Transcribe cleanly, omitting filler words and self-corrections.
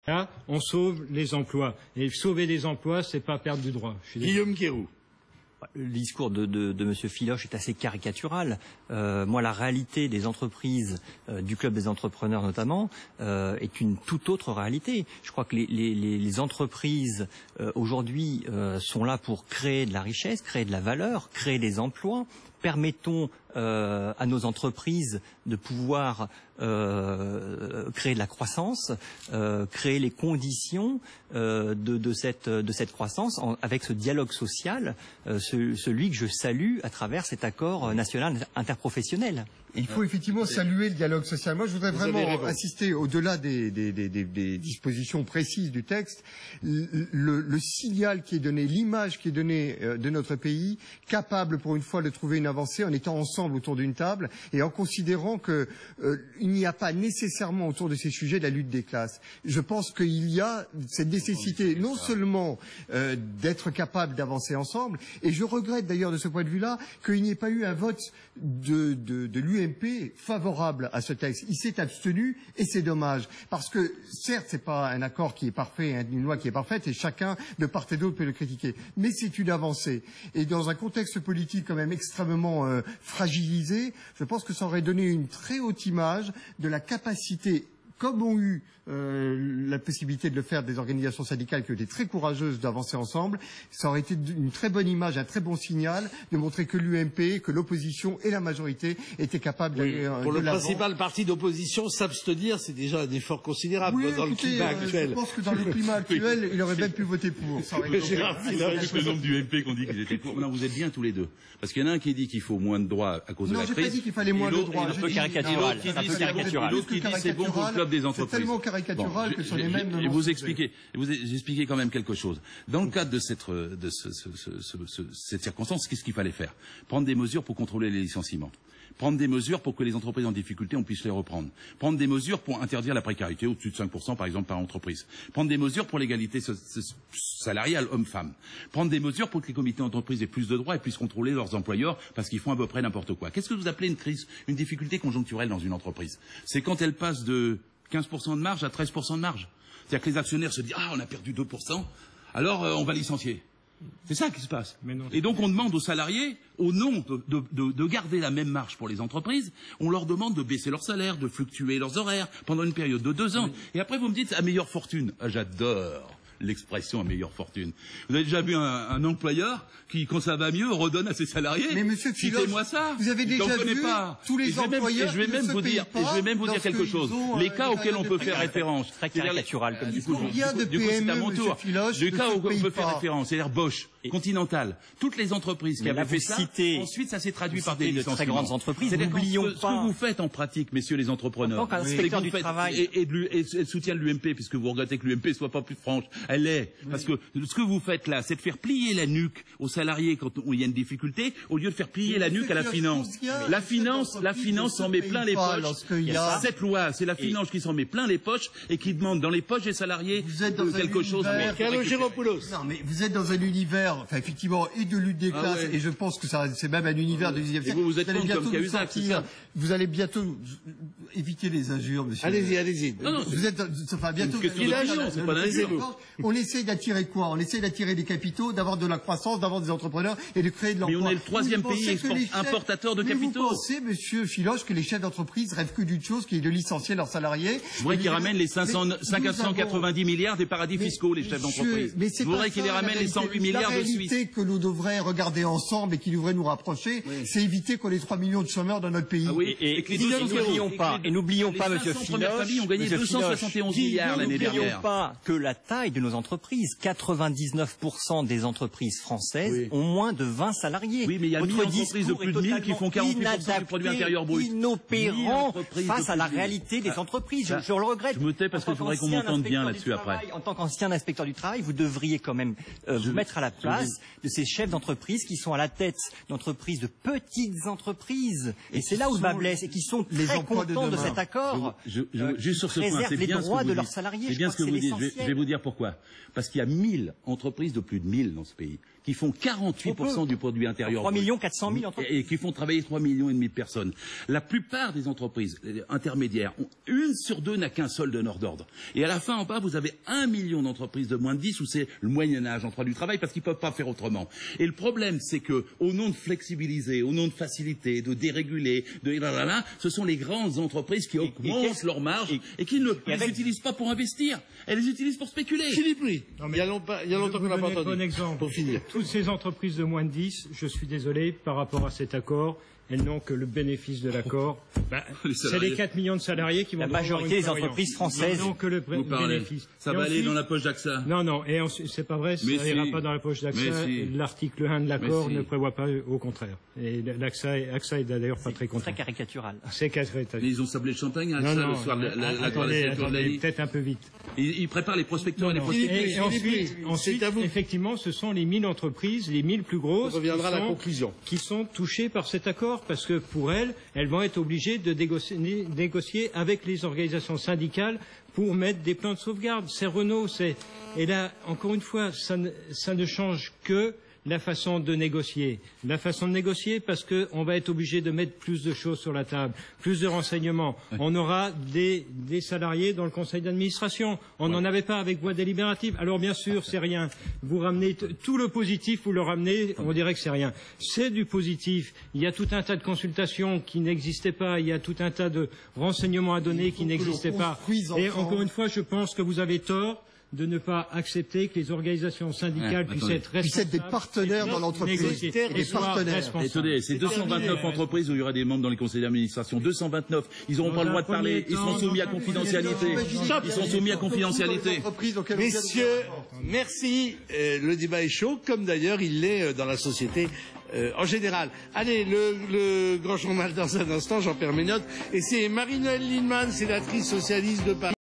Là, on sauve les emplois. Et sauver les emplois, c'est pas perdre du droit. Guillaume Quérou. Le discours de M. Filoche est assez caricatural. Moi, la réalité des entreprises, du Club des entrepreneurs notamment, est une toute autre réalité. Je crois que les entreprises aujourd'hui sont là pour créer de la richesse, créer de la valeur, créer des emplois. Permettons à nos entreprises de pouvoir créer de la croissance, créer les conditions de cette croissance avec ce dialogue social, celui que je salue à travers cet accord national interprofessionnel. Il faut effectivement saluer le dialogue social. Moi, je voudrais vraiment insister, au-delà des dispositions précises du texte, le signal qui est donné, l'image qui est donnée de notre pays, capable pour une fois de trouver une avancée en étant ensemble autour d'une table et en considérant que il n'y a pas nécessairement autour de ces sujets la lutte des classes. Je pense qu'il y a cette nécessité non seulement d'être capable d'avancer ensemble, et je regrette d'ailleurs de ce point de vue-là qu'il n'y ait pas eu un vote de l'UMP favorable à ce texte. Il s'est abstenu et c'est dommage parce que certes c'est pas un accord qui est parfait, une loi qui est parfaite et chacun de part et d'autre peut le critiquer, mais c'est une avancée et dans un contexte politique quand même extrêmement fragilisé, je pense que ça aurait donné une très haute image de la capacité, comme ont eu la possibilité de le faire des organisations syndicales qui ont été très courageuses d'avancer ensemble, ça aurait été une très bonne image, un très bon signal de montrer que l'UMP, que l'opposition et la majorité étaient capables d'aller pour le principal parti d'opposition, s'abstenir, c'est déjà un effort considérable dans le climat actuel. Je pense que dans le climat actuel, il aurait même pu voter pour. Le nombre d'UMP qu'on dit qu'ils étaient pour. Non, vous êtes bien tous les deux. Parce qu'il y en a un qui dit qu'il faut moins de droits à cause de la crise. Non, j'ai pas dit qu'il fallait moins de droits. Un peu caricatural. L'autre qui dit c'est bon pour le club des entreprises. C'est tellement caricatural que ce sont les mêmes. Et vous expliquez quand même quelque chose. Dans le cadre de cette circonstance, qu'est-ce qu'il fallait faire? Prendre des mesures pour contrôler les licenciements. Prendre des mesures pour que les entreprises en difficulté, on puisse les reprendre. Prendre des mesures pour interdire la précarité au-dessus de 5% par exemple par entreprise. Prendre des mesures pour l'égalité salariale homme-femme. Prendre des mesures pour que les comités d'entreprise aient plus de droits et puissent contrôler leurs employeurs parce qu'ils font à peu près n'importe quoi. Qu'est-ce que vous appelez une crise, une difficulté conjoncturelle dans une entreprise? C'est quand elle passe de 15% de marge à 13% de marge. C'est-à-dire que les actionnaires se disent « Ah, on a perdu 2%, alors on va licencier ». C'est ça qui se passe. Et donc on demande aux salariés, au nom de garder la même marge pour les entreprises, on leur demande de baisser leur salaire, de fluctuer leurs horaires pendant une période de 2 ans. Et après vous me dites « à meilleure fortune ». Ah, j'adore l'expression à meilleure fortune. Vous avez déjà vu un employeur qui, quand ça va mieux, redonne à ses salariés? Mais monsieur Filoche, citez-moi ça. Vous avez déjà vu tous les employeurs et je vais même vous dire quelque chose. Les cas auxquels on peut faire référence. Très caricatural comme discours. Combien de PME, monsieur Filoche, les cas auxquels on peut faire référence, c'est-à-dire Bosch, Continental, toutes les entreprises qui avaient fait ça, ensuite ça s'est traduit par des licenciements. Très grandes entreprises. N'oublions pas. Ce que vous faites en pratique, messieurs les entrepreneurs, inspecteur du travail et le soutien de l'UMP, puisque vous regrettez que l'UMP soit pas plus franche. Elle est. Parce que ce que vous faites là, c'est de faire plier la nuque aux salariés quand il y a une difficulté, au lieu de faire plier la nuque à la finance. La finance s'en met plein les poches. Cette loi, c'est la finance qui s'en met plein les poches et qui demande dans les poches des salariés quelque chose. Non, mais vous êtes dans un univers, enfin, effectivement, et de lutte des classes, et je pense que c'est même un univers du 19e siècle. Vous êtes comme Cahuzac, c'est ça? Vous allez bientôt éviter les injures, monsieur. Allez-y. Non, vous êtes, enfin, bientôt. C'est pas d'injure. On essaie d'attirer quoi? On essaie d'attirer des capitaux, d'avoir de la croissance, d'avoir des entrepreneurs et de créer de l'emploi. Mais on est le 3e pays importateur de capitaux. Mais vous pensez, monsieur Filoche, que les chefs d'entreprise rêvent que d'une chose, qui est de licencier leurs salariés? Je voudrais qu'ils ramènent les 590 milliards des paradis fiscaux, les chefs d'entreprise. Je voudrais qu'ils les ramènent les 108 milliards de Suisse. La réalité que nous devrions regarder ensemble et qui devrait nous rapprocher, c'est éviter qu'on ait 3 millions de chômeurs dans notre pays. Et n'oublions pas, monsieur Filoche, ont gagné 271 milliards l'année dernière. N'oublions pas que la taille de nos entreprises, 99% des entreprises françaises ont moins de 20 salariés. Oui, mais il y a 1000 entreprises de plus de 1000 qui font 48% du produit intérieur brut. Inopérant face à la réalité des entreprises. Je le regrette. Je me tais parce que je voudrais qu'on m'entende bien là-dessus après. En tant qu'ancien inspecteur du travail, vous devriez quand même vous mettre à la place face de ces chefs d'entreprise qui sont à la tête d'entreprises, de petites entreprises. Et c'est là où le bas blesse, et qui sont très contents de cet accord. Juste sur ce point, c'est les bien droits ce que de vous leurs dites. salariés. C'est bien ce que vous dites. Je vais vous dire pourquoi. Parce qu'il y a 1000 entreprises de plus de 1000 dans ce pays qui font 48% du produit intérieur. 3 400 000 entreprises. Et qui font travailler 3,5 millions de personnes. La plupart des entreprises intermédiaires, 1 sur 2 n'a qu'un seul donneur d'ordre. Et à la fin, en bas, vous avez 1 million d'entreprises de moins de 10 où c'est le Moyen-Âge en droit du travail parce qu'ils ne peuvent pas faire autrement. Et le problème, c'est que, au nom de flexibiliser, au nom de faciliter, de déréguler, ce sont les grandes entreprises qui augmentent leurs marges et qui ne les utilisent pas pour investir. Elles les utilisent pour spéculer. Philippe, oui. Il y a longtemps qu'on n'a pas entendu. Bon exemple. Pour finir. Toutes ces entreprises de moins de 10, je suis désolé, par rapport à cet accord, elles n'ont que le bénéfice de l'accord. C'est les 4 millions de salariés qui vont La majorité des entreprises françaises. Ils n'ont que le bénéfice. Ça va aller dans la poche d'AXA. Non, et c'est pas vrai, ça n'ira pas dans la poche d'AXA. L'article 1 de l'accord ne prévoit pas, au contraire. Et l'AXA est d'ailleurs pas très content. C'est très caricatural. C'est caricatural. Mais ils ont sablé le champagne à AXA le soir de attendez, peut-être un peu vite. Ils préparent les prospecteurs et les prospectrices. Et ensuite, effectivement, ce sont les 1000 entreprises, les 1000 plus grosses, qui sont touchées par cet accord, parce que pour elles vont être obligées de négocier avec les organisations syndicales pour mettre des plans de sauvegarde. C'est Renault, et là, encore une fois, ça ne change que la façon de négocier. La façon de négocier parce qu'on va être obligé de mettre plus de choses sur la table, plus de renseignements. On aura des salariés dans le conseil d'administration. On n'en avait pas avec voix délibérative. Alors bien sûr, c'est rien. Vous ramenez tout le positif, vous le ramenez, on dirait que c'est rien. C'est du positif. Il y a tout un tas de consultations qui n'existaient pas. Il y a tout un tas de renseignements à donner qui n'existaient pas. Et encore une fois, je pense que vous avez tort de ne pas accepter que les organisations syndicales puissent être des partenaires dans l'entreprise. Des partenaires. Attendez, c'est 229 entreprises où il y aura des membres dans les conseils d'administration. 229. Ils n'auront pas le droit de parler. Ils seront soumis à confidentialité. Ils sont soumis à confidentialité. Messieurs, merci. Le débat est chaud, comme d'ailleurs il l'est dans la société en général. Allez, le grand journal dans un instant, j'en perds mes notes. Et c'est Marie-Noëlle Lienemann, sénatrice socialiste de Paris.